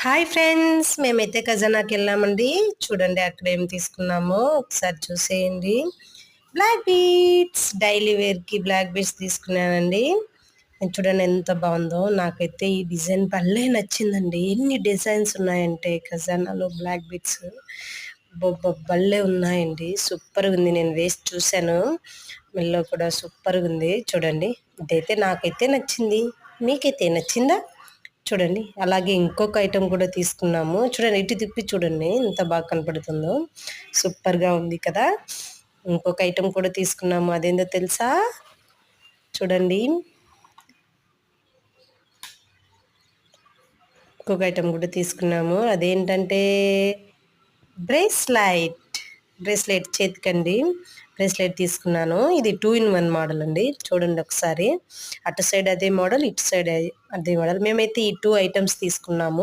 Hi friends, మేమైతే ఖజానాకి వెళ్ళామండి. చూడండి అక్కడ ఏం తీసుకున్నామో ఒకసారి చూసేయండి. బ్లాక్ బీడ్స్ డైలీ వేర్కి బ్లాక్ బీడ్స్ తీసుకున్నానండి. చూడండి ఎంత బాగుందో. నాకైతే ఈ డిజైన్ భలే నచ్చిందండి. ఎన్ని డిజైన్స్ ఉన్నాయంటే ఖజానాలో బ్లాక్ బీడ్స్ భలే ఉన్నాయండి. సూపర్గా ఉంది. నేను వేసి చూశాను, మెల్లో కూడా సూపర్గా ఉంది. చూడండి, ఇదైతే నాకైతే నచ్చింది. మీకైతే నచ్చిందా? చూడండి, అలాగే ఇంకొక ఐటెం కూడా తీసుకున్నాము. చూడండి, ఇటు తిప్పి చూడండి ఎంత బాగా కనపడుతుందో. సూపర్గా ఉంది కదా. ఇంకొక ఐటెం కూడా తీసుకున్నాము. అదేందో తెలుసా? చూడండి, ఇంకొక ఐటెం కూడా తీసుకున్నాము. అదేంటంటే బ్రేస్లైట్. బ్రేస్లైట్ చేతికండి. బ్రేస్లైట్ తీసుకున్నాను. ఇది 2-in-1 మోడల్ అండి. చూడండి ఒకసారి, అటు సైడ్ అదే మోడల్, ఇటు సైడ్ అదే మోడల్. మేమైతే ఈ 2 ఐటమ్స్ తీసుకున్నాము.